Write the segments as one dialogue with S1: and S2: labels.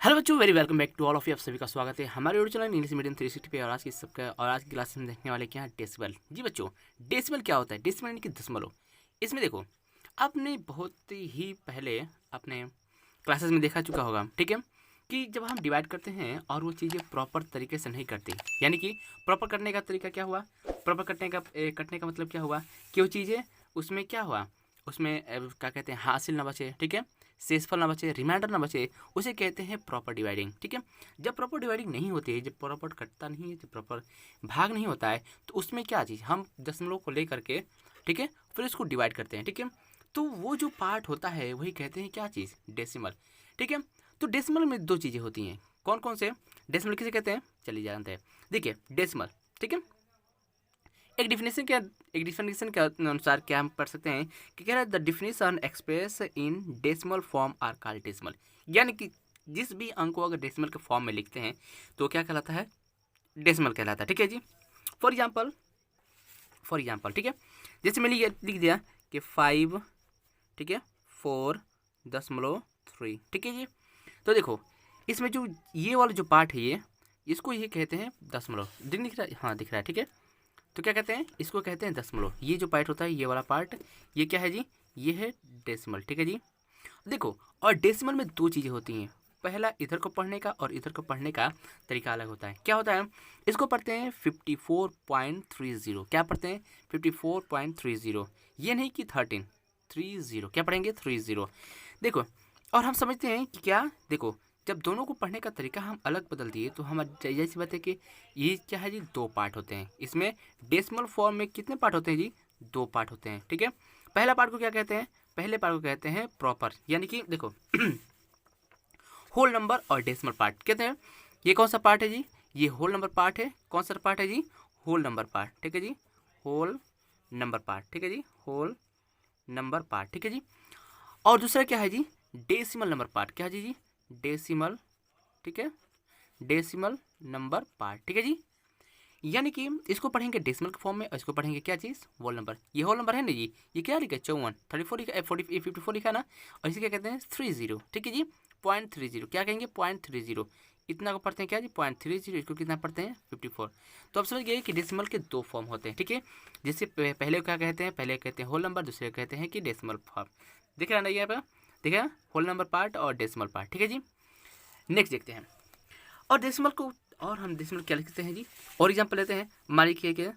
S1: Hello बच्चों, very welcome back to all of you. आप सभी का स्वागत है हमारे यूट्यूब चैनल इंग्लिश मीडियम 360 पे। और आज की क्लास में देखने वाले क्या है, डेसिबल। जी बच्चों, डेसिबल क्या होता है? डेसिबल यानी कि दशमलव। इसमें देखो, आपने बहुत ही पहले अपने क्लासेस में देखा चुका होगा, ठीक है, कि जब हम डिवाइड करते हैं और वो चीज़ें प्रॉपर तरीके से नहीं करती, यानी कि प्रॉपर करने का तरीका क्या हुआ, प्रॉपर कटने का मतलब क्या हुआ कि वो चीज़ें उसमें क्या हुआ, उसमें क्या कहते हैं, हासिल ना बचे, ठीक है, शेषफल ना बचे, रिमाइंडर ना बचे, उसे कहते हैं प्रॉपर डिवाइडिंग। ठीक है, जब प्रॉपर डिवाइडिंग नहीं होती है, जब प्रॉपर कटता नहीं है, जब प्रॉपर भाग नहीं होता है, तो उसमें क्या चीज़, हम दशमलव को लेकर के, ठीक है, फिर उसको डिवाइड करते हैं। ठीक है, तो वो जो पार्ट होता है वही कहते हैं क्या चीज़, डेसिमल। ठीक है, तो डेसिमल में दो चीज़ें होती हैं, कौन कौन से? डेसिमल किसे कहते हैं, चलिए जानते हैं। देखिए डेसिमल, ठीक है, एक डिफिनेशन के अनुसार क्या हम पढ़ सकते हैं कि कह रहा है the definition express in decimal form are called decimal. यानी कि जिस भी अंक को अगर डेसिमल के फॉर्म में लिखते हैं तो क्या कहलाता है, डेसिमल कहलाता है। ठीक है जी, फॉर एग्जाम्पल, ठीक है, जैसे मैंने ये लिख दिया कि 5, ठीक है, 4.3, ठीक है जी। तो देखो, इसमें जो ये वाला जो पार्ट है, इसको ये कहते हैं दशमलव। दिख रहा है? हाँ दिख रहा है, ठीक है। तो क्या कहते हैं, इसको कहते हैं दशमलव। ये जो पार्ट होता है, ये वाला पार्ट, ये क्या है जी, ये है डेसिमल। ठीक है जी, देखो, और डेसिमल में दो चीज़ें होती हैं, पहला इधर को पढ़ने का और इधर को पढ़ने का तरीका अलग होता है। क्या होता है, इसको पढ़ते हैं 54.30। क्या पढ़ते हैं? 54.30। ये नहीं कि 13, 30, क्या पढ़ेंगे? 30। देखो, और हम समझते हैं कि क्या, देखो, जब दोनों को पढ़ने का तरीका हम अलग बदल दिए तो हम जैसी बात है कि ये क्या है जी, दो पार्ट होते हैं। इसमें डेसिमल फॉर्म में कितने पार्ट होते हैं जी? दो पार्ट होते हैं। ठीक है, पहला पार्ट को क्या कहते हैं? पहले पार्ट को कहते हैं प्रॉपर, यानी कि देखो होल नंबर और डेसिमल पार्ट कहते हैं। ये कौन सा पार्ट है जी? ये होल नंबर पार्ट है। कौन सा पार्ट है जी? Whole number part. ठीक है जी, होल नंबर पार्ट। ठीक है जी, होल नंबर पार्ट। ठीक है जी, और दूसरा क्या है जी? Decimal number part. क्या है जी? डेसिमल, ठीक है, डेसिमल नंबर पार्ट। ठीक है जी, यानी कि इसको पढ़ेंगे डेसिमल के फॉर्म में और इसको पढ़ेंगे क्या चीज़? Whole number. ये होल नंबर है ना जी, ये क्या लिखा है? 54, 34 लिखा, 54 लिखा ना, और इसे क्या कहते हैं? 30। ठीक है जी, 0.30। क्या कहेंगे? 0.30। इतना को पढ़ते हैं क्या जी? 0.30। इसको कितना पढ़ते हैं? 54। तो अब समझ गए कि डेसिमल के दो फॉर्म होते हैं। ठीक है, जिससे पहले क्या कहते हैं? पहले कहते हैं होल नंबर, दूसरे कहते हैं कि डेसिमल फॉर्म। दिख रहा है ना यहाँ पर? ठीक है, होल नंबर पार्ट और डेसिमल पार्ट। ठीक है जी, नेक्स्ट देखते हैं। और डेसिमल को, और हम डेसिमल क्या लिखते हैं जी? और एग्जाम्पल लेते हैं, मान लीजिए कि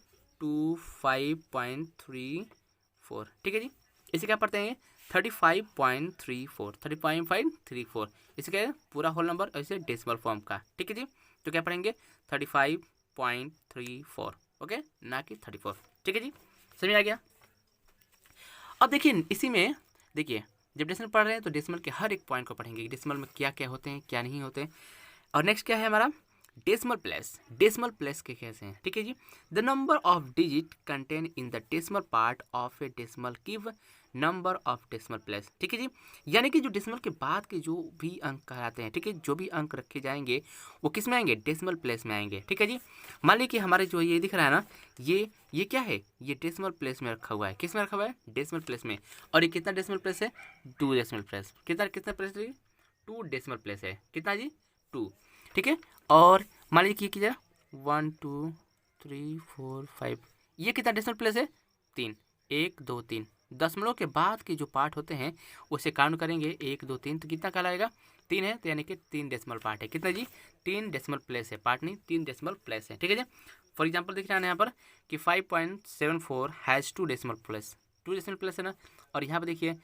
S1: 25.34। ठीक है जी, इसे क्या पढ़ते हैं? 35.34, 35.34। इसे क्या है? पूरा होल नंबर और इसे डेसिमल फॉर्म का। ठीक है जी, तो क्या पढ़ेंगे? 35.34, ओके, ना कि 34। ठीक है जी, समझ आ गया? अब देखिए इसी में, देखिए, जब डेसिमल पढ़ रहे हैं तो डेसिमल के हर एक पॉइंट को पढ़ेंगे, डेसिमल में क्या क्या होते हैं, क्या नहीं होते। और नेक्स्ट क्या है हमारा? Decimal place. डेसिमल प्लेस के कैसे हैं? ठीक है जी, the number of digit contain in the decimal part of a decimal give number of decimal place. ठीक है जी, यानी कि जो डेसिमल के बाद के जो भी अंक कहलाते हैं, ठीक है, जो भी अंक रखे जाएंगे वो किस में आएंगे? डेसिमल प्लेस में आएंगे। ठीक है जी, मान लीजिए कि हमारे जो ये दिख रहा है ना, ये क्या है? ये डेसिमल प्लेस में रखा हुआ है। किस में रखा हुआ है? डेसिमल प्लेस में। और ये कितना डेसिमल प्लेस है? 2 डेसिमल प्लेस। कितना कितना प्लेस है? 2 डेसिमल प्लेस है। कितना जी? 2। ठीक है, और मान लीजिए कि 1 2 3 4 5, ये कितना डेसिमल प्लेस है? 3। 1 2 3, दशमलव के बाद के जो पार्ट होते हैं उसे काउंट करेंगे 1 2 3, तो कितना कहलाएगा? 3 है, तो यानी कि 3 डेसिमल पार्ट है। कितना जी? 3 डेसिमल प्लेस है, पार्ट नहीं, 3 डेसिमल प्लेस है। ठीक है जी, फॉर एग्जाम्पल दिख रहा है यहाँ पर कि 5.74 has 2 decimal place. 2 decimal place है ना, और यहाँ पर देखिए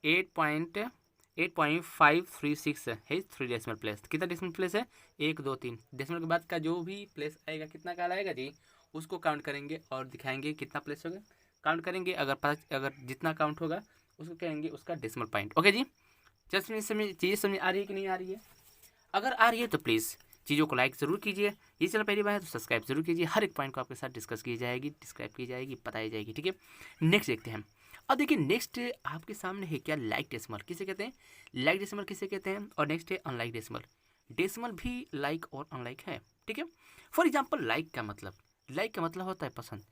S1: 8.536 है 3 डेसिमल प्लेस। कितना डेसिमल प्लेस है? 1 2 3। डेसिमल के बाद का जो भी प्लेस आएगा कितना कहलाएगा जी? उसको काउंट करेंगे और दिखाएंगे कितना प्लेस होगा, काउंट करेंगे। अगर जितना काउंट होगा उसको कहेंगे उसका डेसिमल पॉइंट। ओके जी, जस्ट चीज़ें समझ आ रही है कि नहीं आ रही है? अगर आ रही है तो प्लीज़ चीज़ों को लाइक ज़रूर कीजिए। ये चैनल पहली बार है तो सब्सक्राइब जरूर कीजिए। हर एक पॉइंट को आपके साथ डिस्कस की जाएगी, डिस्क्राइब की जाएगी, बताई जाएगी। ठीक है, नेक्स्ट देखते हैं। अब देखिए नेक्स्ट आपके सामने है क्या? लाइक डेसिमल किसे कहते हैं? लाइक डेसिमल किसे कहते हैं? और नेक्स्ट है अनलाइक डेसिमल। डेसिमल भी लाइक और अनलाइक है। ठीक है, फॉर एग्जाम्पल लाइक का मतलब होता है पसंद।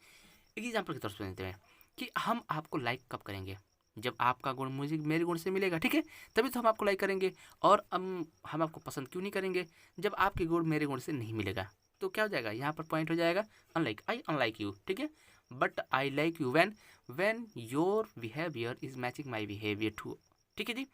S1: एक एग्जाम्पल की तरफ से देते हैं कि हम आपको लाइक कब करेंगे? जब आपका गुण मुझे मेरे गुण से मिलेगा, ठीक है, तभी तो हम आपको लाइक करेंगे। और हम आपको पसंद क्यों नहीं करेंगे जब आपके गुण मेरे गुण से नहीं मिलेगा। तो क्या हो जाएगा, यहाँ पर पॉइंट हो जाएगा अनलाइक, आई अनलाइक यू, ठीक है, but I like you when your behaviour is matching my behaviour too, ठीक है जी।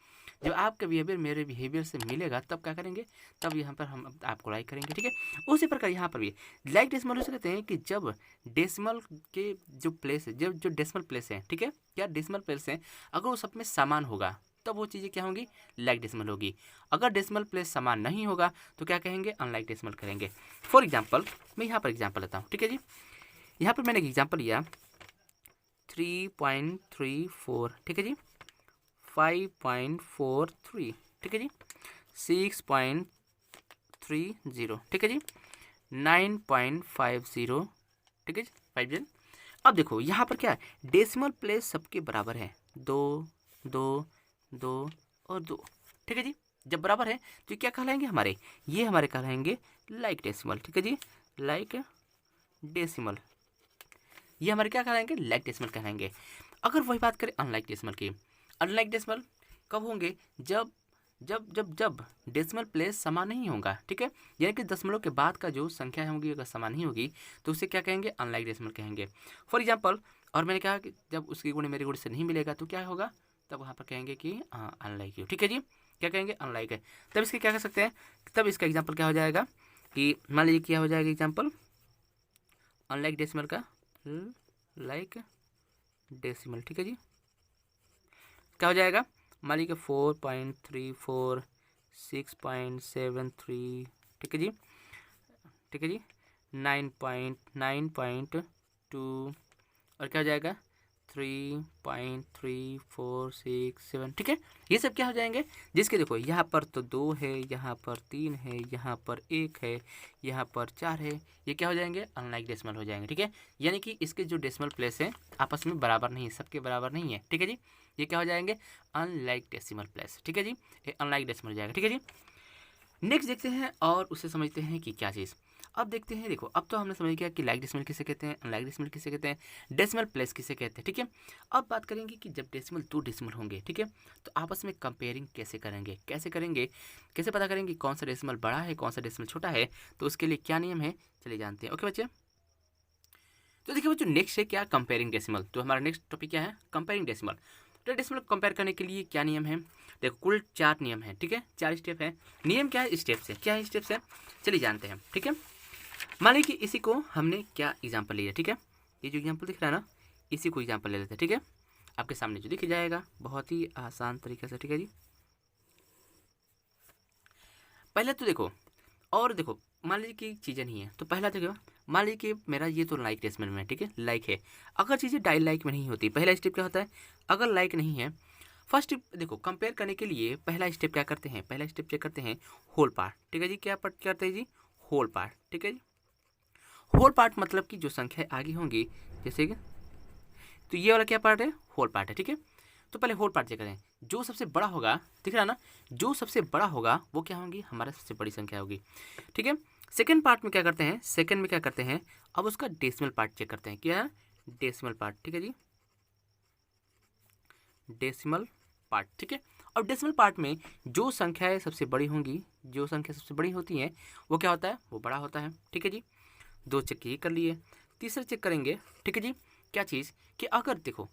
S1: जब आपका बिहेवियर मेरे बिहेवियर से मिलेगा तब क्या करेंगे, तब यहाँ पर हम आपको लाइक करेंगे, ठीक है। उसी प्रकार यहाँ पर भी लाइक डेसिमल उसे कहते हैं कि जब डेसिमल के जो प्लेस है, जब जो डेसिमल प्लेस है, ठीक है, क्या डेसिमल प्लेस है, अगर वो सब में समान होगा तब वो चीज़ें क्या होंगी, लाइक डेसिमल होगी। अगर डेसिमल प्लेस समान नहीं होगा तो क्या कहेंगे, अनलाइक डेसिमल करेंगे। फॉर एग्जाम्पल मैं यहाँ पर एग्जाम्पल लेता हूँ, ठीक है जी। यहाँ पर मैंने एक एग्जाम्पल लिया 3.34, ठीक है जी, 5.43, ठीक है जी, 6.30, ठीक है जी, 9.50, ठीक है जी, 50। अब देखो यहाँ पर क्या है, डेसिमल प्लेस सबके बराबर है, 2 2 2 और 2, ठीक है जी। जब बराबर है तो ये क्या कहलाएंगे, ये हमारे कहलाएंगे लाइक डेसिमल, ठीक है जी, लाइक डेसिमल। ये हमारे क्या कहलाएंगे, लाइक डेसिमल कहलाएंगे। अगर वही बात करें अनलाइक डेसिमल की, अनलाइक डेसिमल कब होंगे, जब जब जब जब डेसिमल प्लेस समान नहीं होगा, ठीक है, यानी कि दशमलव के बाद का जो संख्या होगी अगर समान नहीं होगी तो उसे क्या कहेंगे, अनलाइक डेसिमल कहेंगे। फॉर एग्जांपल, और मैंने कहा कि जब उसकी गुण मेरे गुण से नहीं मिलेगा तो क्या होगा, तब वहाँ पर कहेंगे कि अनलाइक यू, ठीक है जी, क्या कहेंगे, अनलाइक है। तब इसके क्या कर सकते हैं, तब इसका एग्जाम्पल क्या हो जाएगा कि मान लीजिए क्या हो जाएगा एग्जाम्पल अनलाइक डेसिमल का, लाइक डेसिमल, ठीक है जी, क्या हो जाएगा, मान लीजिए 4.34, 6.73, ठीक है जी, ठीक है जी, 9.9.2 और क्या हो जाएगा 3.3467, ठीक है। ये सब क्या हो जाएंगे, जिसके देखो यहाँ पर तो 2 है, यहाँ पर 3 है, यहाँ पर 1 है, यहाँ पर 4 है, ये क्या हो जाएंगे, अनलाइक डेसिमल हो जाएंगे, ठीक है। यानी कि इसके जो डेसिमल प्लेस है आपस में बराबर नहीं है, सबके बराबर नहीं है, ठीक है जी, ये क्या हो जाएंगे, अनलाइक डेसिमल प्लेस, ठीक है जी, ये अनलाइक डेसिमल हो जाएगा, ठीक है जी। नेक्स्ट देखते हैं और उसे समझते हैं कि क्या चीज़। अब देखते हैं, देखो अब तो हमने समझ गया कि लाइक डेसिमल किसे कहते हैं, अनलाइक डेसिमल किसे कहते हैं, डेसिमल प्लेस किसे कहते हैं, ठीक है। अब बात करेंगे कि जब डेसिमल 2 डेसिमल होंगे, ठीक है, तो आपस में कंपेयरिंग कैसे करेंगे, कैसे पता करेंगे कौन सा डेसिमल बड़ा है कौन सा डेसिमल छोटा है, तो उसके लिए क्या नियम है चलिए जानते हैं। ओके बच्चे, तो देखिए बच्चों नेक्स्ट है क्या, कंपेयरिंग डेसिमल। तो हमारा नेक्स्ट टॉपिक क्या है, कंपेयरिंग डेसिमल। तो डेसिमल कंपेयर करने के लिए क्या नियम है, देखो कुल 4 नियम है, ठीक है, 4 स्टेप है। नियम क्या है, स्टेप्स है, क्या है स्टेप्स है, चलिए जानते हैं, ठीक है। मान लीजिए कि इसी को हमने क्या एग्जाम्पल लिया, ठीक है, ये जो एग्जाम्पल दिख रहा है ना, इसी को एग्जाम्पल ले लेते हैं, ठीक है, आपके सामने जो दिख जाएगा बहुत ही आसान तरीके से, ठीक है जी। पहले तो देखो, और देखो मान लीजिए कि चीज़ें नहीं है तो पहला देखो, मान लीजिए कि मेरा ये तो लाइक डेसिमल में, ठीक है, लाइक है। अगर चीज़ें डाई लाइक में नहीं होती, पहला स्टेप क्या होता है, अगर लाइक नहीं है, फर्स्ट देखो कंपेयर करने के लिए पहला स्टेप क्या करते हैं, पहला स्टेप चेक करते हैं होल पार्ट, ठीक है जी, क्या पार्ट करते हैं जी, होल पार्ट, ठीक है जी। होल पार्ट मतलब कि जो संख्या आगे होंगी, जैसे कि तो ये वाला क्या पार्ट है, होल पार्ट है, ठीक है। तो पहले होल पार्ट चेक करें, जो सबसे बड़ा होगा, दिख रहा है ना, जो सबसे बड़ा होगा वो क्या होगी, हमारा सबसे बड़ी संख्या होगी, ठीक है। सेकंड पार्ट में क्या करते हैं, सेकंड में क्या करते हैं, अब उसका डेसिमल पार्ट चेक करते हैं, क्या है, डेसिमल पार्ट, ठीक है जी, डेसिमल पार्ट, ठीक है। अब डेसिमल पार्ट में जो संख्याएं सबसे बड़ी होंगी, जो संख्या सबसे बड़ी होती हैं वो क्या होता है, वो बड़ा होता है, ठीक है जी। 2 चेक ये कर लिए, तीसरा चेक करेंगे, ठीक है जी, क्या चीज़ कि अगर देखो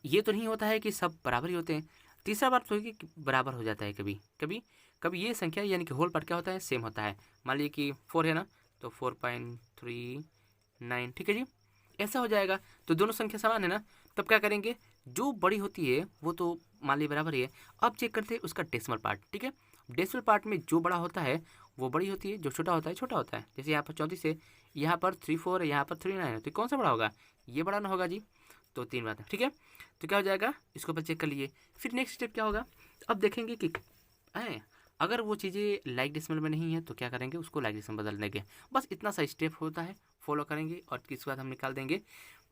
S1: ये तो नहीं होता है कि सब बराबर ही होते हैं, तीसरा बात तो है कि बराबर हो जाता है कभी कभी, कभी ये संख्या यानी कि होल पार्ट क्या होता है, सेम होता है। मान लीजिए कि 4 है ना, तो 4.39, ठीक है जी, ऐसा हो जाएगा। तो दोनों संख्या समान है ना, तब क्या करेंगे, जो बड़ी होती है वो तो मान लीजिए बराबर ही है। अब चेक करते हैं उसका डेसिमल पार्ट, ठीक है, डेसिमल पार्ट में जो बड़ा होता है वो बड़ी होती है, जो छोटा होता है छोटा होता है। जैसे यहाँ पर 34 है, यहाँ पर 34 है, यहाँ पर 39 है, तो कौन सा बड़ा होगा, ये बड़ा ना होगा जी। तो 3 बात है, ठीक है। तो क्या हो जाएगा, इसको ऊपर चेक कर लिए। फिर नेक्स्ट स्टेप क्या होगा, अब देखेंगे कि अगर वो चीज़ें लाइक डेसिमल में नहीं है तो क्या करेंगे, उसको लाइक डेसिमल बदल देंगे। बस इतना सा स्टेप होता है, फॉलो करेंगे और इसके बाद हम निकाल देंगे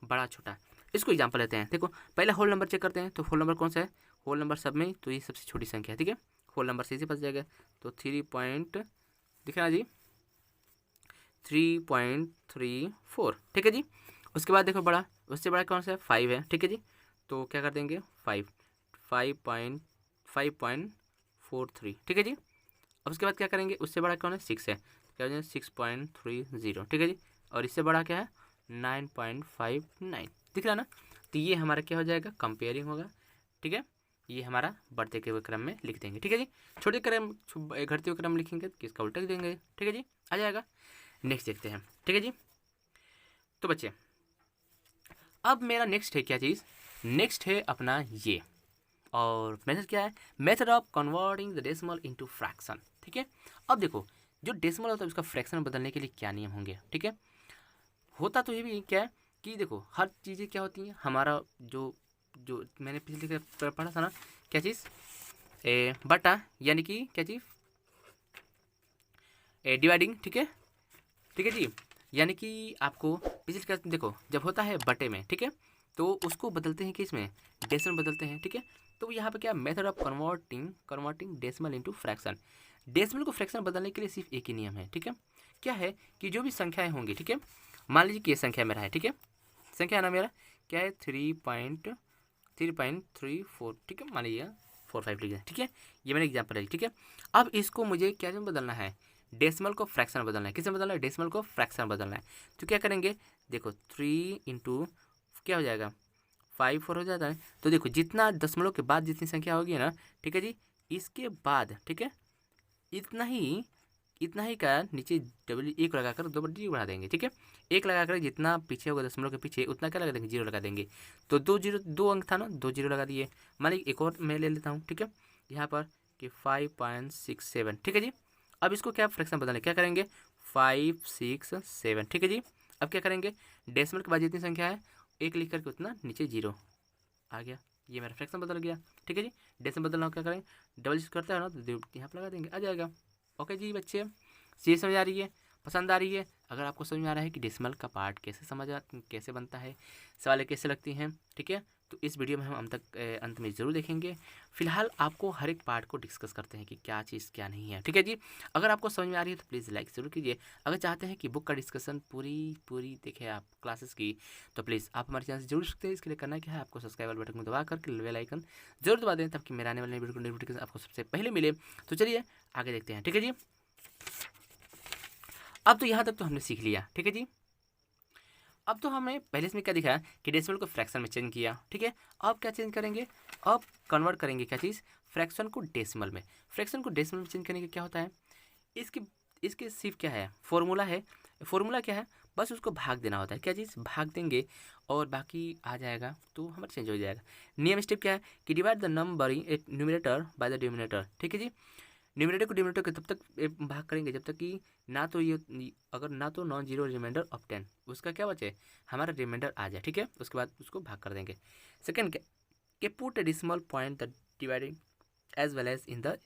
S1: बड़ा छोटा। इसको एग्जाम्पल लेते हैं, देखो पहले होल नंबर चेक करते हैं। तो होल नंबर कौन सा है, होल नंबर सब में तो ये सबसे छोटी संख्या है, ठीक है, होल नंबर से इसी बच जाएगा। तो 3 पॉइंट दिख रहा है जी, 3.34, ठीक है जी। उसके बाद देखो बड़ा, उससे बड़ा कौन सा है, 5 है, ठीक है जी। तो क्या कर देंगे 5.43, ठीक है जी। अब उसके बाद क्या करेंगे, उससे बड़ा कौन है, 6 है, क्या हो जाएगा 6.30, ठीक है जी। और इससे बड़ा क्या है 9.59, दिख रहा है ना। तो ये हमारा क्या हो जाएगा, कंपेयरिंग होगा, ठीक है। ये हमारा बढ़ते हुए क्रम में लिख देंगे, ठीक है जी। छोटे क्रम घटते हुए क्रम लिखेंगे तो किसका उल्टा देंगे, ठीक है जी, आ जाएगा। नेक्स्ट देखते हैं, ठीक है जी। तो बच्चे अब मेरा नेक्स्ट है क्या चीज़, नेक्स्ट है अपना ये, और मेथड क्या है, method of converting the decimal into fraction, ठीक है। अब देखो जो डेसिमल होता है उसका फ्रैक्शन बदलने के लिए क्या नियम होंगे, ठीक है। होता तो ये भी क्या है कि देखो हर चीज़ें क्या होती हैं, हमारा जो जो मैंने पिछले पढ़ा था ना, क्या चीज़, बटा, यानी कि क्या चीज़, डिवाइडिंग, ठीक है, ठीक है जी। यानी कि आपको पिछले क्लास में देखो जब होता है बटे में, ठीक है, तो उसको बदलते हैं कि इसमें डेसिमल बदलते हैं, ठीक है। तो यहाँ पे क्या method of converting decimal into fraction, decimal को फ्रैक्शन बदलने के लिए सिर्फ एक ही नियम है, ठीक है। क्या है कि जो भी संख्याएं होंगी, ठीक है, मान लीजिए कि ये संख्या मेरा है, ठीक है, संख्या है ना मेरा क्या है 3.34, ठीक है, मान लीजिए 45 लिखा है, ठीक है, ये मैंने एग्जाम्पल है, ठीक है। अब इसको मुझे क्या बदलना है, डेसिमल को फ्रैक्शन बदलना है, किसमें बदलना है, डेसिमल को फ्रैक्शन बदलना है। तो क्या करेंगे, देखो 3 इंटू क्या हो जाएगा 5 4 हो जाता है। तो देखो जितना दशमलव के बाद जितनी संख्या होगी ना, ठीक है जी, इसके बाद, ठीक है, इतना ही का नीचे डबल एक लगाकर दो बार जीरो बढ़ा देंगे, ठीक है। एक लगाकर जितना पीछे होगा दशमलव के पीछे उतना क्या लगा देंगे, जीरो लगा देंगे। तो 2 अंक था ना, 2 जीरो लगा दिए। मान लीजिए एक और मैं ले लेता हूँ, ठीक है, यहाँ पर कि 5.67, ठीक है जी। अब इसको क्या फ्रैक्शन बदलने क्या करेंगे 567, ठीक है जी। अब क्या करेंगे, डेसिमल के बाद जितनी संख्या है एक लिख करके उतना नीचे जीरो आ गया, ये मेरा फ्रैक्शन बदल गया, ठीक है जी। डेसिमल बदलना क्या करें, डबल यूज करता है ना तो यहाँ पर लगा देंगे, आ जाएगा। ओके जी बच्चे, चीज़ समझ आ रही है, पसंद आ रही है। अगर आपको समझ में आ रहा है कि डेसिमल का पार्ट कैसे बनता है, सवालें कैसे लगती हैं, ठीक है, तो इस वीडियो में हम अंत में ज़रूर देखेंगे। फिलहाल आपको हर एक पार्ट को डिस्कस करते हैं कि क्या चीज़ क्या नहीं है, ठीक है जी। अगर आपको समझ में आ रही है तो प्लीज़ लाइक ज़रूर कीजिए। अगर चाहते हैं कि बुक का डिस्कशन पूरी देखें आप क्लासेस की, तो प्लीज़ आप हमारे चैनल से जुड़ सकते हैं। इसके लिए करना क्या है, आपको सब्सक्राइब वाले बटन को दबा करके बेल आइकन जरूर दबा दें ताकि मेरे आने वाले वीडियो को नोटिफिकेशन आपको सबसे पहले मिले। तो चलिए आगे देखते हैं, ठीक है जी। अब तो यहाँ तक तो हमने सीख लिया, ठीक है जी। अब तो हमने पहले इसमें क्या दिखाया कि डेसिमल को फ्रैक्शन में चेंज किया, ठीक है। अब क्या चेंज करेंगे, अब कन्वर्ट करेंगे क्या चीज़, फ्रैक्शन को डेसिमल में। फ्रैक्शन को डेसिमल में चेंज करने का क्या होता है, इसके सिर्फ क्या है, फॉर्मूला क्या है, बस उसको भाग देना होता है, क्या चीज़ भाग देंगे और बाकी आ जाएगा तो हमारा चेंज हो जाएगा। नियम स्टेप क्या है कि divide the number in numerator by the denominator, ठीक है जी। न्यूमरेटर को डिनोमिनेटर के तब तक भाग करेंगे जब तक कि ना तो ये अगर ना तो नॉन जीरो रिमाइंडर ऑफ 10 उसका क्या बचे, हमारा रिमाइंडर आ जाए, ठीक है। उसके बाद उसको भाग कर देंगे। सेकेंड के put a decimal point the dividing as well as in the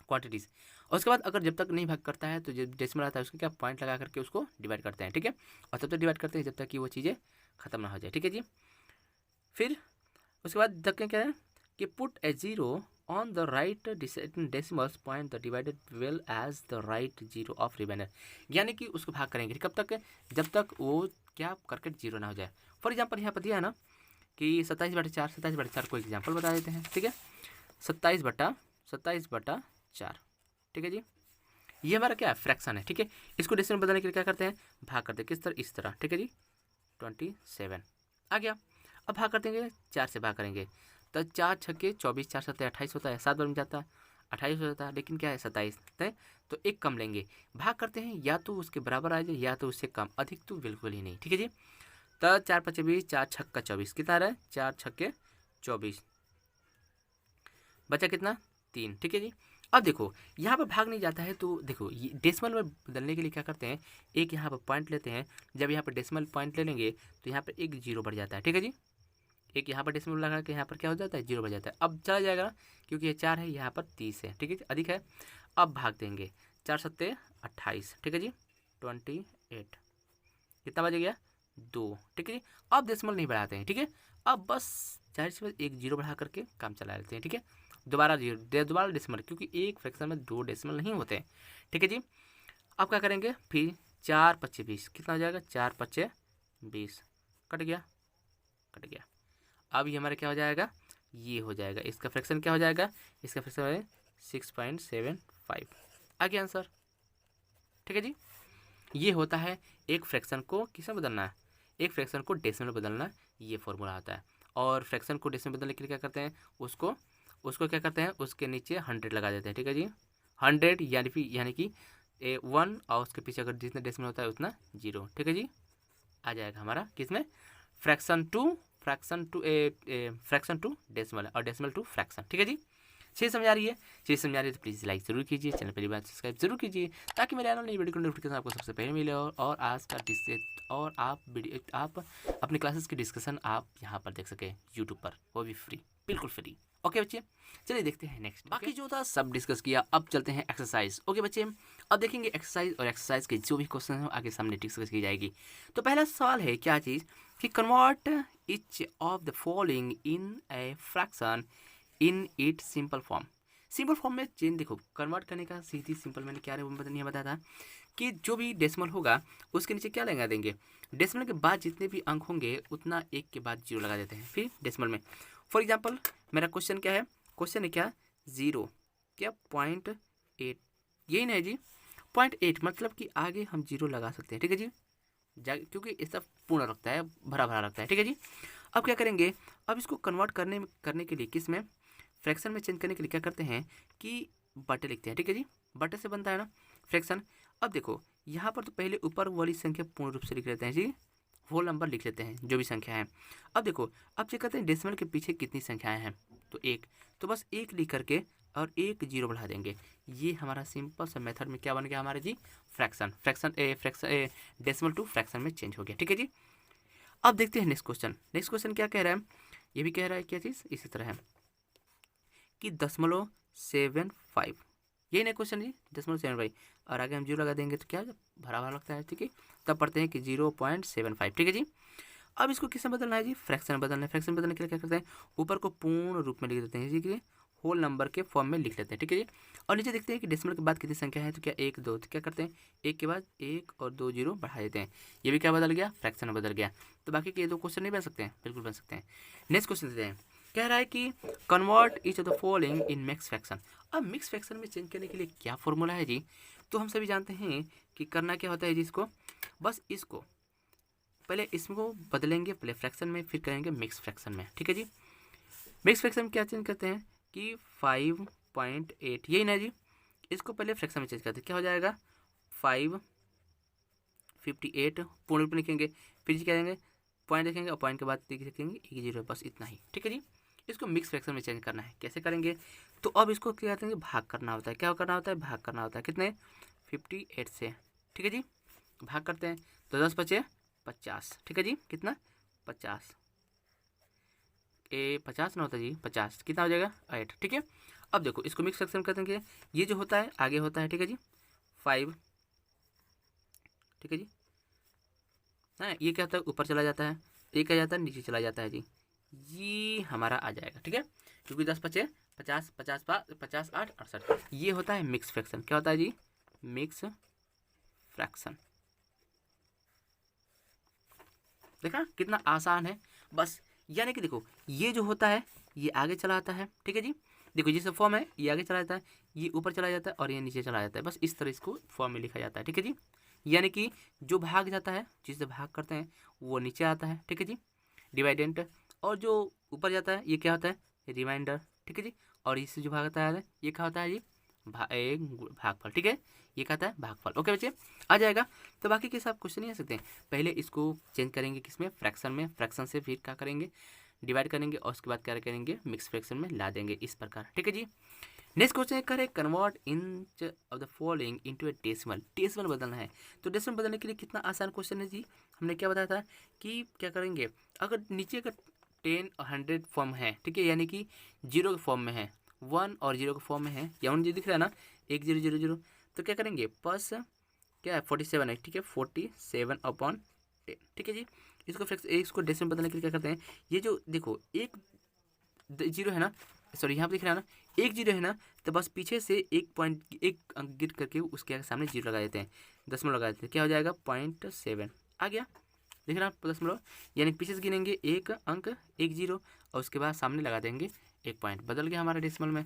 S1: quantities. और उसके बाद अगर जब तक नहीं भाग करता है तो जब डेसिमल आता है उसको क्या पॉइंट लगा करके उसको डिवाइड करते हैं, ठीक है। और तब तक डिवाइड करते हैं जब तक कि वो चीज़ें खत्म ना हो जाए, ठीक है जी। फिर उसके बाद तक क्या है कि put a zero on the right decimals point the divided well as the right zero of remainder, यानी कि उसको भाग करेंगे कब तक, जब तक वो क्या करके जीरो ना हो जाए। फॉर एग्जाम्पल यहाँ पर दिया है ना कि 27/4 को एग्जाम्पल बता देते हैं, ठीक है। 27/4, ठीक है जी। ये हमारा क्या है फ्रैक्शन है, ठीक है। इसको डेसिमल बदलने के लिए क्या करते हैं, भाग करते हैं किस तरह, इस तरह, ठीक है जी। 27 आ गया। अब भाग कर देंगे 4 से भाग करेंगे तो 4 छक्के 24, 4 7 28 होता है, 7 बार में जाता है 28 हो जाता है, लेकिन क्या है 27 है तो एक कम लेंगे, भाग करते हैं या तो उसके बराबर आ जाए या तो उससे कम, अधिक तो बिल्कुल ही नहीं, ठीक है जी। तो 4 5 20, 4 छक्का 24 कितना रहा है, 4 छक्के 24, बचा कितना 3, ठीक है जी। अब देखो यहाँ पर भाग नहीं जाता है तो देखो ये डेसिमल में बदलने के लिए क्या करते हैं, एक यहाँ पर पॉइंट लेते हैं, जब यहाँ पर डेसिमल पॉइंट ले लेंगे तो यहाँ पर एक जीरो बढ़ जाता है, ठीक है जी। एक यहाँ पर डेसिमल लगा के यहाँ पर क्या हो जाता है, जीरो बढ़ जाता है। अब चला जाएगा ना क्योंकि ये 4 है, यहाँ पर 30 है, ठीक है जी, अधिक है। अब भाग देंगे 4 7 28, ठीक है जी, 28 कितना बच गया 2, ठीक है जी। अब डेसिमल नहीं बढ़ाते हैं, ठीक है। अब बस जाहिर सी बात एक जीरो बढ़ा करके काम चला लेते हैं, ठीक है। दोबारा डेसिमल, क्योंकि एक फ्रैक्शन में 2 डेसिमल नहीं होते हैं, ठीक है जी। अब क्या करेंगे फिर 4 5 20 कितना हो जाएगा, 4 5 20 कट गया। अब ये हमारा क्या हो जाएगा ये हो जाएगा, इसका फ्रैक्शन क्या हो जाएगा, इसका फ्रैक्शन है 6.75। आ गया आंसर। ठीक है जी, ये होता है एक फ्रैक्शन को किसमें बदलना है, एक फ्रैक्शन को डेसिमल में बदलना, ये फॉर्मूला आता है। और फ्रैक्शन को डेसिमल बदलने के लिए क्या करते हैं, उसको उसको क्या करते हैं, उसके नीचे 100 लगा देते हैं। ठीक है जी, 100 यानी कि 1 और उसके पीछे अगर जितना डेसिमल होता है उतना 0। ठीक है जी, आ जाएगा हमारा किसमें, फ्रैक्शन टू डेसिमल और डेसिमल टू फ्रैक्शन। ठीक है जी, चीज़ समझ आ रही है, तो प्लीज़ लाइक जरूर कीजिए, चैनल पहली बार सब्सक्राइब जरूर कीजिए, ताकि मेरे आने वाली वीडियो की नोटिफिकेशन आपको सबसे पहले मिले। और आज का और आप अपने क्लासेस की डिस्कशन आप यहाँ पर देख सके यूट्यूब पर, वो भी फ्री, बिल्कुल फ्री। ओके बच्चे, चलिए देखते हैं नेक्स्ट। बाकी जो था सब डिस्कस किया, अब चलते हैं एक्सरसाइज। ओके बच्चे, अब देखेंगे एक्सरसाइज, और एक्सरसाइज के जो भी क्वेश्चन है आगे सामने डिस्कस की जाएगी। तो पहला सवाल है क्या चीज़, कि convert each of the following in a fraction in it simple form. Simple form में चेंज, देखो कन्वर्ट करने का सीधी सिंपल मैंने क्या नहीं बताया था कि जो भी डेसिमल होगा उसके नीचे क्या लगा देंगे, डेसिमल के बाद जितने भी अंक होंगे उतना एक के बाद 0 लगा देते हैं फिर डेसिमल में। फॉर एग्जांपल मेरा क्वेश्चन क्या है, क्वेश्चन है क्या 0 क्या 0.8, यही ना है जी 0.8, मतलब कि आगे हम 0 लगा सकते हैं। ठीक है जी, क्योंकि इसका पूर्ण रखता है, भरा भरा रखता है। ठीक है जी, अब क्या करेंगे, अब इसको कन्वर्ट करने के लिए किस में, फ्रैक्शन में चेंज करने के लिए क्या करते हैं कि बटे लिखते हैं। ठीक है जी, बटे से बनता है ना फ्रैक्शन। अब देखो यहाँ पर तो पहले ऊपर वाली संख्या पूर्ण रूप से लिख लेते हैं जी, होल नंबर लिख लेते हैं जो भी संख्या है। अब देखो अब चेक करते हैं डेसिमल के पीछे कितनी संख्याएं हैं, तो 1, तो बस 1 लिख करके और 1 0 बढ़ा देंगे। ये हमारा सिंपल सा मेथड में क्या बन गया हमारा जी, फ्रैक्शन डेसिमल टू फ्रैक्शन में चेंज हो गया। ठीक है जी, अब देखते हैं नेक्स्ट क्वेश्चन। नेक्स्ट क्वेश्चन क्या कह रहा है, ये भी कह रहा है क्या चीज़ इसी तरह है कि 0.75, यही ना क्वेश्चन जी 0.75, और आगे हम 0 लगा देंगे तो क्या भरा भरा लगता है। ठीक है, तब पढ़ते हैं कि 0.75। ठीक है जी, अब इसको किस में बदलना है जी, फ्रैक्शन बदलना है। फ्रैक्शन बदलने के लिए क्या करते हैं, ऊपर को पूर्ण रूप में लिख देते हैं जी, कि होल नंबर के फॉर्म में लिख लेते हैं। ठीक है जी, और नीचे देखते हैं कि डेसिमल के बाद कितनी संख्या है, तो क्या 1 2, तो क्या करते हैं 1 के बाद 1 और 2 0 बढ़ा देते हैं। ये भी क्या बदल गया, फ्रैक्शन में बदल गया। तो बाकी के 2 क्वेश्चन नहीं बन सकते हैं, बिल्कुल बन सकते हैं। नेक्स्ट क्वेश्चन देते हैं, कह रहा है कि convert each of the following in mix fraction. अब मिक्स फ्रैक्शन में चेंज करने के लिए क्या फॉर्मूला है जी, तो हम सभी जानते हैं कि करना क्या होता है जी, इसको बस इसको पहले इसको बदलेंगे, पहले फ्रैक्शन में फिर करेंगे मिक्स फ्रैक्शन में। ठीक है जी, मिक्स फ्रैक्शन में क्या चेंज करते हैं कि 5.8, यही ना जी, इसको पहले फ्रैक्शन में चेंज करते हैं, क्या हो जाएगा 558 पूर्ण रूप में लिखेंगे, फिर क्या करेंगे पॉइंट लिखेंगे और पॉइंट के बाद लिखेंगे 1 0, बस इतना ही। ठीक है जी, इसको मिक्स फ्रैक्शन में चेंज करना है, कैसे करेंगे, तो अब इसको क्या कहते हैं भाग करना होता है। क्या करना होता है, भाग करना होता है, कितने 58 से। ठीक है जी, भाग करते हैं तो 10 बचे 50। ठीक है जी, कितना 50, 50 ना होता जी 50, कितना हो जाएगा 8। ठीक है, अब देखो इसको मिक्स फ्रैक्शन कर देंगे, ये जो होता है आगे होता है। ठीक है जी 5, ठीक है जी, हाँ ये क्या होता है ऊपर चला जाता है, ये क्या जाता है नीचे चला जाता है जी, ये हमारा आ जाएगा। ठीक है, क्योंकि 10 बचे 50, 50 50 8 68, ये होता है मिक्स फ्रैक्शन। क्या होता है जी, मिक्स फ्रैक्शन। देखा कितना आसान है, बस यानी कि देखो ये जो होता है ये आगे चला आता है। ठीक है जी, देखो जैसे फॉर्म है ये आगे चला जाता है, ये ऊपर चला जाता है और ये नीचे चला जाता है, बस इस तरह इसको फॉर्म में लिखा जाता है। ठीक है जी, यानी कि जो भाग जाता है, जिससे भाग करते हैं वो नीचे आता है। ठीक है जी, डिवाइडेंट, और जो ऊपर जाता है ये क्या होता है, रिमाइंडर। ठीक है जी, और इससे जो भाग आता है ये क्या होता है जी, भागफल। ठीक है, ये कहता है भागफल। ओके बच्चे, आ जाएगा। तो बाकी के सब क्वेश्चन नहीं आ सकते, पहले इसको चेंज करेंगे किसमें, फ्रैक्शन में, फ्रैक्शन से फिर क्या करेंगे डिवाइड करेंगे, और उसके बाद क्या करेंगे मिक्स फ्रैक्शन में ला देंगे, इस प्रकार। ठीक है जी, नेक्स्ट क्वेश्चन करें convert inch of the following into A decimal. Decimal बदलना है, तो डेसिमल बदलने के लिए कितना आसान क्वेश्चन है जी, हमने क्या बताया था कि क्या करेंगे, अगर नीचे का 10 और 100 फॉर्म है, ठीक है, यानी कि 0 के फॉर्म में है, 1 और 0 के फॉर्म में है, या 1 दिख रहा है ना 1 0 0 0, तो क्या करेंगे प्लस क्या है 47 है। ठीक है, 47/10। ठीक है जी, इसको डेसिमल बदलने के लिए क्या करते हैं, ये जो देखो 1 0 है ना, सॉरी यहाँ पे दिख रहा है ना 1 0 है ना, तो बस पीछे से 1 अंक गिर करके उसके सामने 0 लगा देते हैं, दशमलव लगा देते हैं, क्या हो जाएगा 0.7 आ गया। दिख रहा है दशमलव, यानी पीछे से गिनेंगे 1 अंक 1 0 और उसके बाद सामने लगा देंगे 1 पॉइंट, बदल गया हमारा डेसिमल में।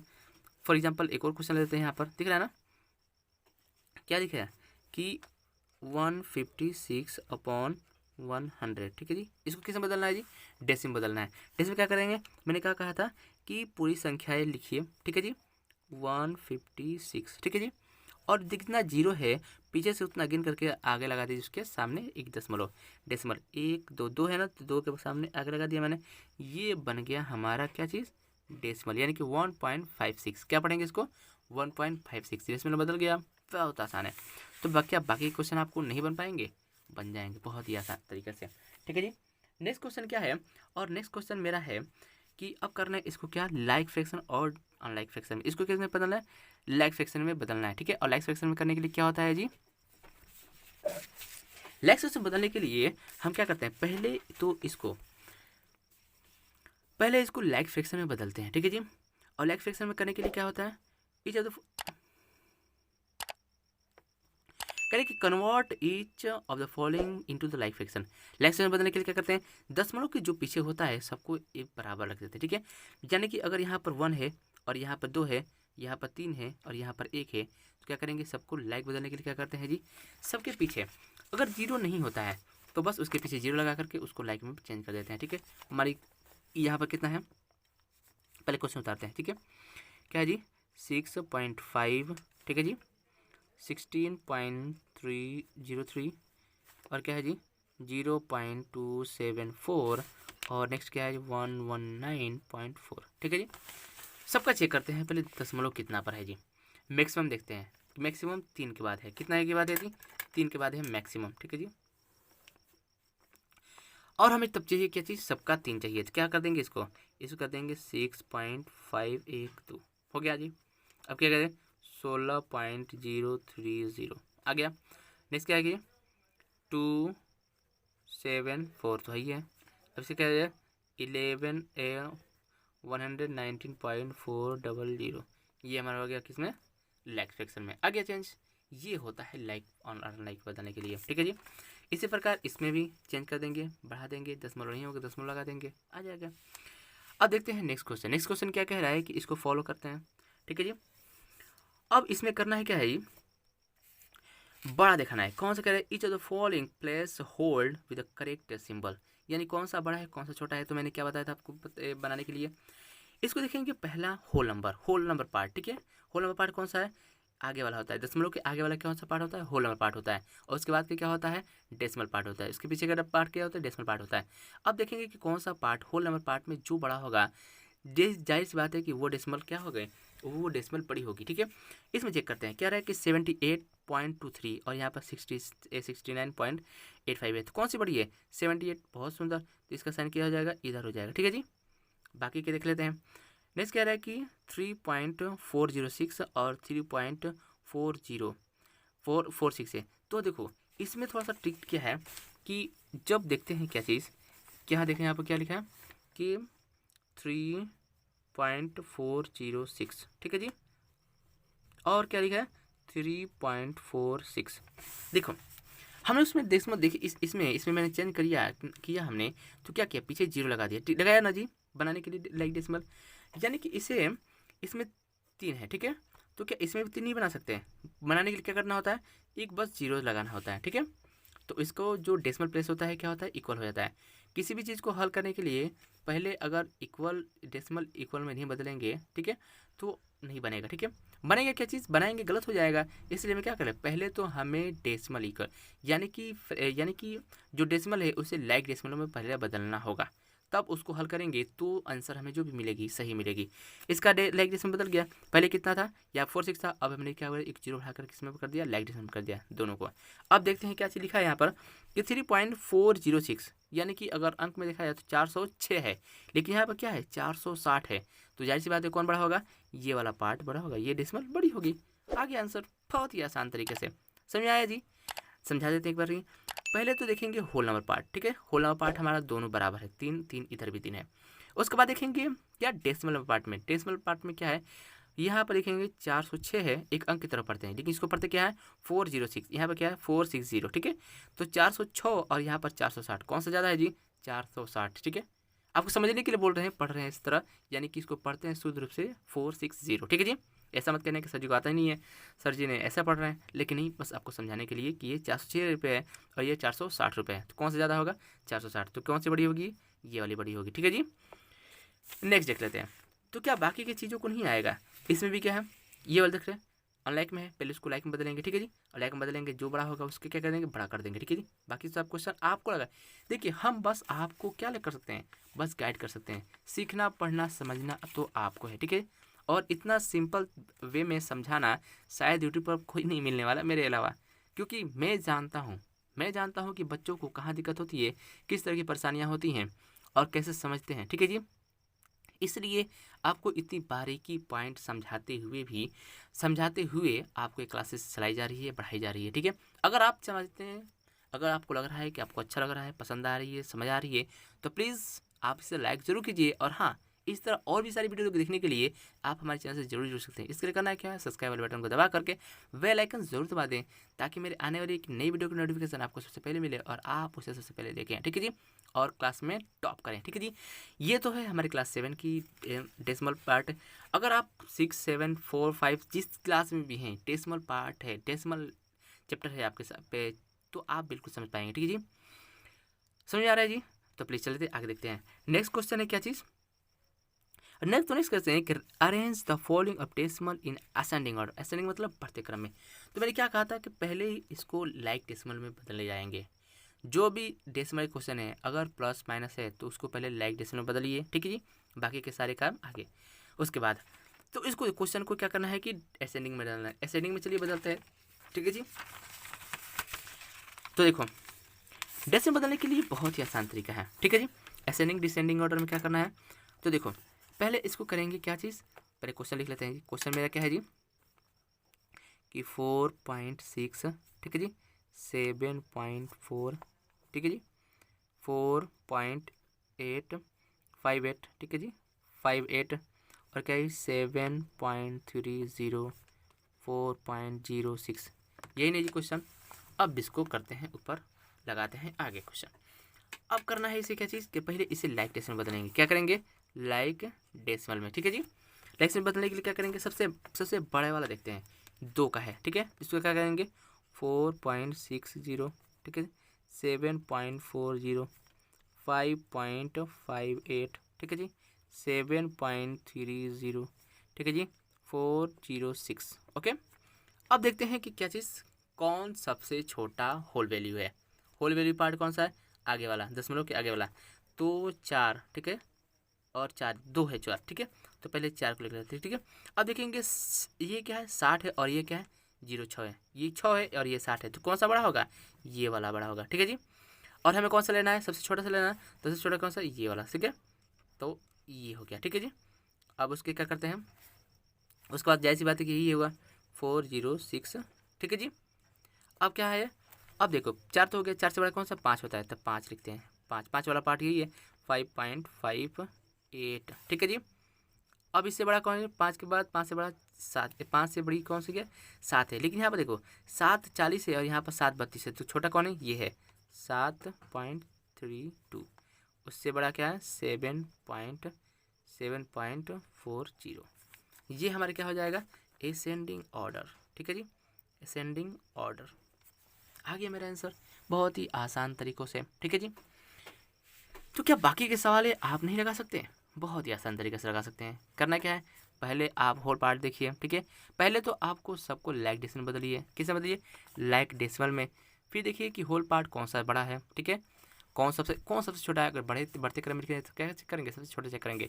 S1: फॉर एग्जांपल एक और क्वेश्चन लेते हैं, यहाँ पर दिख रहा है ना, क्या दिख रहा है कि 156 अपॉन 100, ठीक है जी। इसको किस में बदलना है जी, डेसिम बदलना है। डेसिम क्या करेंगे, मैंने क्या कहा था कि पूरी संख्याएं लिखिए, ठीक है जी, 156, ठीक है जी, और जितना जीरो है पीछे से उतना गिन करके आगे लगा दीजिए, उसके सामने एक दशमलव, डेसिमल 1 2 2 है ना, तो 2 के सामने आगे लगा दिया मैंने, ये बन गया हमारा क्या चीज़, डेसिमल, यानी कि 1.56। क्या पढ़ेंगे इसको, 1.56, डेसिमल बदल गया, बहुत आसान है। तो बाकी क्वेश्चन आपको नहीं बन पाएंगे, बन जाएंगे बहुत ही आसान तरीके से, ठीक है जी। नेक्स्ट क्वेश्चन क्या है, और नेक्स्ट क्वेश्चन मेरा है कि अब करना है इसको क्या, लाइक फ्रैक्शन और अनलाइक फ्रैक्शन में, इसको किस में बदलना है, लाइक फ्रैक्शन में बदलना है, ठीक है। और लाइक फ्रैक्शन में करने के लिए क्या होता है जी, लाइक फ्रैक्शन बदलने के लिए हम क्या करते हैं, पहले इसको लाइक फ्रैक्शन में बदलते हैं, ठीक है जी। और लाइक फ्रैक्शन में करने के लिए क्या होता है, करें कि convert each of the following into the like fraction. Like fraction बदलने के लिए क्या करते हैं, दशमलव के जो पीछे होता है सबको एक बराबर रख देते हैं, ठीक है। यानी कि अगर यहाँ पर 1 है और यहाँ पर 2 है, यहाँ पर 3 है और यहाँ पर 1 है, तो क्या करेंगे, सबको लाइक बदलने के लिए क्या करते हैं जी, सबके पीछे अगर 0 नहीं होता है तो बस उसके पीछे 0 लगा करके उसको लाइक में चेंज कर देते हैं, ठीक है। हमारी यहाँ पर कितना है, पहले क्वेश्चन उतारते हैं, ठीक है। क्या है जी, 6.5, ठीक है जी, 16.303 और क्या है जी 0.274 और नेक्स्ट क्या है जी 119.4, ठीक है जी। सबका चेक करते हैं, पहले दशमलव कितना पर है जी, मैक्सिमम देखते हैं, मैक्सिमम 3 के बाद है, कितना है के बाद है जी, 3 के बाद है मैक्सिमम, ठीक है जी। और हमें तब चाहिए क्या चीज़, सबका 3 चाहिए, तो क्या कर देंगे इसको कर देंगे 6.512, हो गया जी। अब क्या करें, 16.030 आ गया। नेक्स्ट क्या है, 274 तो है ही है। अब से क्या है 119.400, ये हमारा हो गया किसमें, लाइक फ्रैक्शन में आ गया चेंज। ये होता है लाइक और अनलाइक बताने के लिए, ठीक है जी। इसी प्रकार इसमें भी चेंज कर देंगे, बढ़ा देंगे, दशमलव नहीं होगा दशमलव लगा देंगे, आ जाएगा। अब देखते हैं नेक्स्ट क्वेश्चन। नेक्स्ट क्वेश्चन क्या कह रहा है कि इसको फॉलो करते हैं, ठीक है जी। अब इसमें करना है क्या है, बड़ा दिखाना है। कौन सा कह रहा है, each of the following place hold with the correct symbol, यानी कौन सा बड़ा है कौन सा छोटा है। तो मैंने क्या बताया था आपको बनाने के लिए, इसको देखेंगे पहला होल नंबर पार्ट, ठीक है। होल नंबर पार्ट कौन सा है, आगे वाला होता है, दशमलव के आगे वाला कौन सा पार्ट होता है, होल नंबर पार्ट होता है। और उसके बाद क्या होता है, डेसिमल पार्ट होता है। इसके पीछे का पार्ट क्या होता है, डेसिमल पार्ट होता है। अब देखेंगे कि कौन सा पार्ट होल नंबर पार्ट में जो बड़ा होगा, जाहिर सी बात है कि वो डेसिमल क्या हो गए, वो डेसिमल बड़ी होगी, ठीक है। इसमें चेक करते हैं, क्या रहा है कि 78.23 और यहाँ पर 69.85 है, तो कौन सी बड़ी है, 78, बहुत सुंदर। तो इसका साइन क्या हो जाएगा, इधर हो जाएगा, ठीक है जी। बाकी के देख लेते हैं। नेक्स्ट कह रहा है कि 3.406 और 3.40446 है। तो देखो इसमें थोड़ा सा ट्रिक क्या है कि जब देखते हैं क्या चीज़, क्या देखें यहाँ पर क्या लिखा है कि 3.406, ठीक है जी, और क्या लिखा है 3.46। देखो हमने उसमें डेसिमल देखिए, इसमें मैंने चेंज किया हमने, तो क्या किया, पीछे 0 लगा दिया, लगाया ना जी, बनाने के लिए लाइक डेसिमल, यानी कि इसमें 3 है, ठीक है। तो क्या इसमें भी 3 नहीं बना सकते, बनाने के लिए क्या करना होता है, एक बस 0 लगाना होता है, ठीक है। तो इसको जो डेसिमल प्लेस होता है क्या होता है, इक्वल हो जाता है। किसी भी चीज़ को हल करने के लिए पहले अगर डेसिमल इक्वल में नहीं बदलेंगे, ठीक है, तो नहीं बनेगा, ठीक है। बनेगा क्या चीज़, बनाएंगे गलत हो जाएगा। इसलिए मैं क्या करें, पहले तो हमें डेसिमल इक्वल यानी कि जो डेसिमल है उसे लाइक डेसिमल में पहले बदलना होगा, तब उसको हल करेंगे तो आंसर हमें जो भी मिलेगी सही मिलेगी। इसका लाइक डेसिमल बदल गया, पहले कितना था, या 46 था, अब हमने क्या एक 0 बढ़ाकर किसमें कर दिया, लाइक डेसिमल कर दिया दोनों को। अब देखते हैं क्या चीज़ लिखा है यहाँ पर कि 3.406, यानी कि अगर अंक में देखा जाए तो 406 है, लेकिन यहाँ पर क्या है 460 है। तो जाहिर सी बात है कौन बड़ा होगा, ये वाला पार्ट बड़ा होगा, ये डेसिमल बड़ी होगी। आगे आंसर बहुत ही आसान तरीके से समझ आया जी। समझा देते हैं एक बार ही। पहले तो देखेंगे होल नंबर पार्ट, ठीक है। होल नंबर पार्ट हमारा दोनों बराबर है, 3 3 इधर भी 3 है। उसके बाद देखेंगे क्या डेसिमल पार्ट में, डेसिमल पार्ट में क्या है, यहाँ पर लिखेंगे 406 है, एक अंक की तरफ पढ़ते हैं, लेकिन इसको पढ़ते क्या है 406, यहाँ पर क्या है 460, ठीक है। तो 406 और यहाँ पर 460, कौन सा ज़्यादा है जी 460, ठीक है। आपको समझने के लिए बोल रहे हैं, पढ़ रहे हैं इस तरह, यानी कि इसको पढ़ते हैं शुद्ध रूप से 460, ठीक है जी। ऐसा मत कहने कि सर जी को आता ही नहीं है, सर जी ने ऐसा पढ़ रहे हैं, लेकिन नहीं, बस आपको समझाने के लिए कि ये 406 रुपये है और ये 460 रुपये है, तो कौन सा ज़्यादा होगा 460, तो कौन सी बड़ी होगी, ये वाली बड़ी होगी, ठीक है जी। नेक्स्ट देख लेते हैं। तो क्या बाकी की चीज़ों को नहीं आएगा, इसमें भी क्या है, ये वाला देख रहे हैं अनलाइक में है, पहले उसको लाइक में बदलेंगे, ठीक है जी, और लाइक में बदलेंगे, जो बड़ा होगा उसके क्या कर देंगे, बड़ा कर देंगे, ठीक है जी। बाकी सब क्वेश्चन आपको लगा, देखिए हम बस आपको क्या कर सकते हैं, बस गाइड कर सकते हैं, सीखना पढ़ना समझना तो आपको है, ठीक है। और इतना सिंपल वे में समझाना शायद यूट्यूब पर कोई नहीं मिलने वाला मेरे अलावा, क्योंकि मैं जानता हूँ कि बच्चों को कहाँ दिक्कत होती है, किस तरह की परेशानियाँ होती हैं और कैसे समझते हैं, ठीक है जी। इसलिए आपको इतनी बारीकी पॉइंट समझाते हुए आपको ये क्लासेस चलाई जा रही है, पढ़ाई जा रही है, ठीक है। अगर आप समझते हैं, अगर आपको लग रहा है कि आपको अच्छा लग रहा है, पसंद आ रही है, समझ आ रही है, तो प्लीज़ आप इसे लाइक ज़रूर कीजिए। और हाँ, इस तरह और भी सारी वीडियो देखने के लिए आप हमारे चैनल से जरूर जुड़ सकते हैं। इसके लिए करना है क्या है, सब्सक्राइब वाले बटन को दबा करके बेल आइकन जरूर दबा दें, ताकि मेरे आने वाली एक नई वीडियो की नोटिफिकेशन आपको सबसे पहले मिले और आप उसे सबसे पहले देखें, ठीक है जी, और क्लास में टॉप करें, ठीक है जी। ये तो है हमारे क्लास 7 की डेसिमल पार्ट। अगर आप 6, 7, 4, 5 जिस क्लास में भी हैं, डेसिमल पार्ट है, डेसिमल चैप्टर है आपके साथ पे, तो आप बिल्कुल समझ पाएंगे, ठीक है जी। समझ आ रहा है जी, तो प्लीज़ चलते आगे देखते हैं। नेक्स्ट क्वेश्चन है क्या चीज़, नेक्स्ट करते हैं कि arrange the following of decimal in ascending order. Ascending मतलब बढ़ते क्रम में। तो मैंने क्या कहा था कि पहले ही इसको लाइक डेसिमल में बदले जाएंगे। जो भी डेसिमल क्वेश्चन है अगर प्लस माइनस है तो उसको पहले लाइक डेसिमल में बदलिए, ठीक है जी, बाकी के सारे काम आगे। उसके बाद तो इसको क्वेश्चन को क्या करना है कि असेंडिंग में डालना है। असेंडिंग में चलिए बदलते हैं, ठीक है जी। तो देखो डेसिमल बदलने के लिए बहुत ही आसान तरीका है, ठीक है जी। असेंडिंग डिसेंडिंग ऑर्डर में क्या करना है, तो देखो पहले इसको करेंगे क्या चीज़, पहले क्वेश्चन लिख लेते हैं जी। क्वेश्चन मेरा क्या है जी कि 4.6, ठीक है जी, 7.4, ठीक है जी, 4.858, ठीक है जी, 58, और क्या है 7.30, 4.06, यही नहीं जी क्वेश्चन। अब इसको करते हैं ऊपर, लगाते हैं आगे क्वेश्चन। अब करना है इसे क्या चीज़ कि पहले इसे लाइक डेसिमल बदलेंगे, क्या करेंगे लाइक डेसिमल में, ठीक है जी। लाइक डेसिमल बदलने के लिए क्या करेंगे, सबसे बड़े वाला देखते हैं, 2 का है, ठीक है, इसको क्या करेंगे 4.60, ठीक है, 7.40, 5.58, ठीक है जी, 7.30, ठीक है जी, 406, ओके। अब देखते हैं कि क्या चीज़, कौन सबसे छोटा होल वैल्यू है। होल वैल्यू पार्ट कौन सा है, आगे वाला, दशमलव के आगे वाला, तो 4, ठीक है, और 4, 2 है 4, ठीक है, तो पहले 4 को लिख लेते हैं, ठीक है। अब देखेंगे ये क्या है 60 है और ये क्या है 06 है, ये 6 है और ये 60 है, तो कौन सा बड़ा होगा, ये वाला बड़ा होगा, ठीक है जी। और हमें कौन सा लेना है, सबसे छोटा सा लेना है, तो सबसे छोटा कौन सा, ये वाला, ठीक है, तो ये हो गया, ठीक है जी। अब उसके क्या करते हैं, उसके बाद जाहिर सी बात है कि यही होगा 406, ठीक है जी। अब क्या है, अब देखो 4 तो हो गया, 4 से बड़ा कौन सा 5 होता है, तब 5 लिखते हैं, 5 वाला पार्ट यही है 5.58, ठीक है जी। अब इससे बड़ा कौन है, 5 के बाद 5 से बड़ा 7, 5 से बड़ी कौन सी है 7 है, लेकिन यहाँ पर देखो 7.40 है और यहाँ पर 7.32 है, तो छोटा कौन है, ये है 7.32, उससे बड़ा क्या है 7.40, ये हमारे क्या हो जाएगा असेंडिंग ऑर्डर, ठीक है जी, असेंडिंग ऑर्डर। आ गया मेरा आंसर बहुत ही आसान तरीक़ों से, ठीक है जी। तो क्या बाकी के सवाल आप नहीं लगा सकते, बहुत ही आसान तरीके से लगा सकते हैं। करना क्या है, पहले आप होल पार्ट देखिए, ठीक है, पहले तो आपको सबको लाइक डेसिमल बदलिए, किससे बदलिए लाइक डेसिमल में, फिर देखिए कि होल पार्ट कौन सा बड़ा है, ठीक है, कौन सबसे छोटा है। अगर बढ़ते क्रम में लिखेंगे तो क्या चेक करेंगे, सबसे छोटे चेक करेंगे,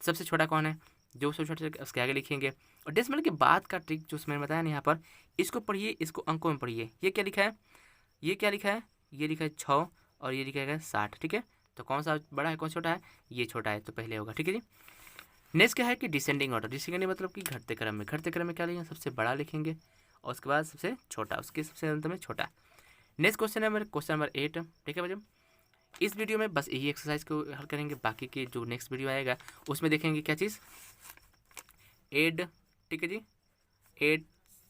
S1: सबसे छोटा कौन है, जो सबसे छोटे उसके आगे लिखेंगे। और डेसिमल के बाद का ट्रिक जो मैंने बताया ना यहाँ पर, इसको पढ़िए, इसको अंकों में पढ़िए। ये क्या लिखा है, ये क्या लिखा है, ये लिखा है 6 और ये लिखा है 60, ठीक है, तो कौन सा बड़ा है कौन छोटा है, ये छोटा है, तो पहले होगा, ठीक है जी। नेक्स्ट क्या है कि डिसेंडिंग ऑर्डर, डिसेंडिंग मतलब कि घटते क्रम में क्या लिखेंगे, सबसे बड़ा लिखेंगे और उसके बाद सबसे छोटा, उसके सबसे अंत में छोटा। नेक्स्ट क्वेश्चन है मेरे क्वेश्चन नंबर 8, ठीक है बच्चों। इस वीडियो में बस यही एक्सरसाइज को हल करेंगे, बाकी के जो नेक्स्ट वीडियो आएगा उसमें देखेंगे क्या चीज़, एड ठीक है जी, 8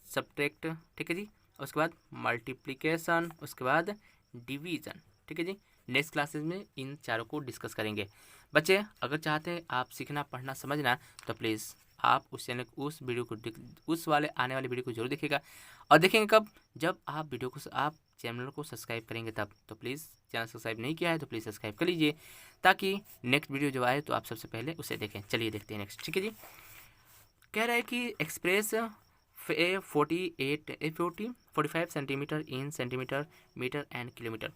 S1: सब्ट्रैक्ट, ठीक है जी, उसके बाद मल्टीप्लिकेशन, उसके बाद डिवीज़न, ठीक है जी। नेक्स्ट क्लासेस में इन चारों को डिस्कस करेंगे। बच्चे अगर चाहते हैं आप सीखना पढ़ना समझना तो प्लीज़ आप उस चैनल उस वीडियो को उस वाले आने वाले वीडियो को जरूर देखिएगा। और देखेंगे कब, जब आप वीडियो को आप चैनल को सब्सक्राइब करेंगे तब। तो प्लीज़ चैनल सब्सक्राइब नहीं किया है तो प्लीज़ सब्सक्राइब कर लीजिए, ताकि नेक्स्ट वीडियो जो आए तो आप सबसे पहले उसे देखें। चलिए देखते हैं नेक्स्ट, ठीक है जी। कह रहा है कि express 45 centimetre in centimetre metre and kilometre.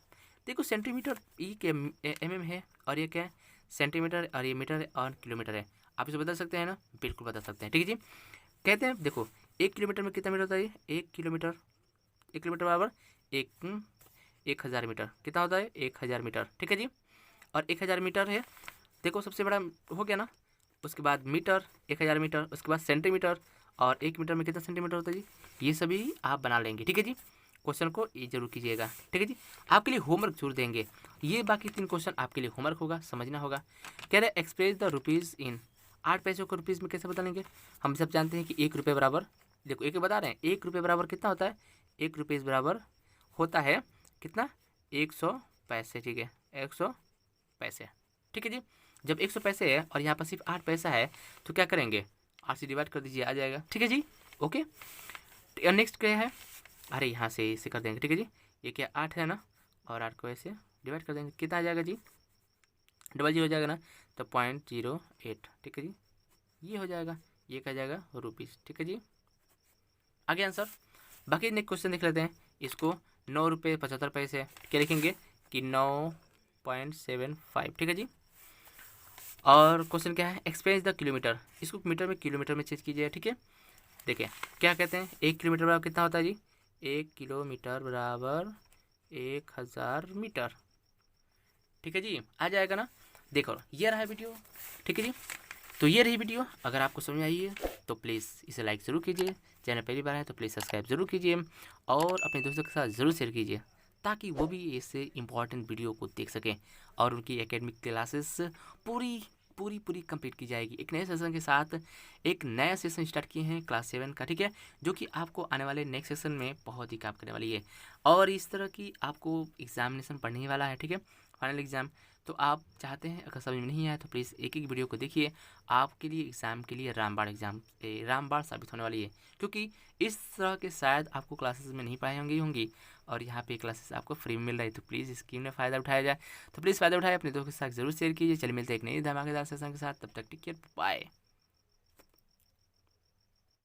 S1: देखो सेंटीमीटर ई के mm है, और ये क्या है सेंटीमीटर, और ये मीटर है और किलोमीटर है। आप इसे बदल सकते हैं ना, बिल्कुल बदल सकते हैं, ठीक है जी। कहते हैं देखो 1 किलोमीटर में कितना मीटर होता है, 1 किलोमीटर बराबर 1000 मीटर। कितना होता है 1000 मीटर, ठीक है जी। और 1000 मीटर है, देखो सबसे बड़ा हो गया ना, उसके बाद मीटर 1000 मीटर, उसके बाद सेंटीमीटर, और 1 मीटर में कितना सेंटीमीटर होता है जी, ये सभी आप बना लेंगे, ठीक है जी। क्वेश्चन को ये जरूर कीजिएगा, ठीक है जी। आपके लिए होमवर्क जरूर देंगे, ये बाकी 3 क्वेश्चन आपके लिए होमवर्क होगा, समझना होगा। कह रहे एक्सप्रेस द रुपीज़ इन, 8 पैसों को रुपीज़ में कैसे बदलेंगे। हम सब जानते हैं कि 1 रुपये बराबर, देखो 1 बता रहे हैं, 1 रुपये बराबर कितना होता है, 1 रुपये बराबर होता है कितना 100 पैसे, ठीक है 100 पैसे, ठीक है जी। जब 100 पैसे है और यहाँ पर सिर्फ 8 पैसा है तो क्या करेंगे, 8 से डिवाइड कर दीजिए, आ जाएगा, ठीक है जी। ओके, नेक्स्ट क्या है, अरे यहाँ से इसे कर देंगे, ठीक है जी। ये क्या 8 है ना, और 8 को ऐसे डिवाइड कर देंगे, कितना आ जाएगा जी, 00 हो जाएगा ना, तो 0.08, ठीक है जी, ये हो जाएगा, ये क्या जाएगा रुपीज़, ठीक है जी। आगे आंसर, बाकी नेक्स्ट क्वेश्चन देख लेते हैं। इसको 9 रुपये 75 पैसे, क्या लिखेंगे कि 9.75, ठीक है जी। और क्वेश्चन क्या है, एक्सप्रेस द किलोमीटर, इसको मीटर में चेंज कीजिए, ठीक है। देखिए क्या कहते हैं, 1 किलोमीटर बराबर कितना होता है जी, 1 किलोमीटर बराबर 1000 मीटर, ठीक है जी, आ जाएगा ना। देखो ये रहा वीडियो, ठीक है जी। तो ये रही वीडियो, अगर आपको समझ आई है तो प्लीज़ इसे लाइक ज़रूर कीजिए, चैनल पहली बार है तो प्लीज़ सब्सक्राइब ज़रूर कीजिए, और अपने दोस्तों के साथ ज़रूर शेयर कीजिए, ताकि वो भी इससे इम्पॉर्टेंट वीडियो को देख सकें और उनकी एकेडमिक क्लासेस पूरी कंप्लीट की जाएगी। एक नए सेशन के साथ एक नया सेशन स्टार्ट किए हैं क्लास 7 का, ठीक है, जो कि आपको आने वाले नेक्स्ट सेशन में बहुत ही काम करने वाली है। और इस तरह की आपको एग्जामिनेशन पढ़ने वाला है, ठीक है, फाइनल एग्ज़ाम। तो आप चाहते हैं अगर समझ में नहीं आया तो प्लीज़ एक वीडियो को देखिए, आपके लिए एग्ज़ाम के लिए रामबाण साबित होने वाली है, क्योंकि इस तरह के शायद आपको क्लासेस में नहीं पढ़ाई होंगी और यहाँ पे क्लासेस आपको फ्री में मिल रही है। तो प्लीज़ इस स्कीम में फ़ायदा उठाया जाए, तो प्लीज़ फ़ायदा उठाए, अपने दोस्तों के साथ जरूर शेयर कीजिए। चलिए मिलते हैं एक नई धमाकेदार सेशन के साथ, तब तक टेक केयर, बाय।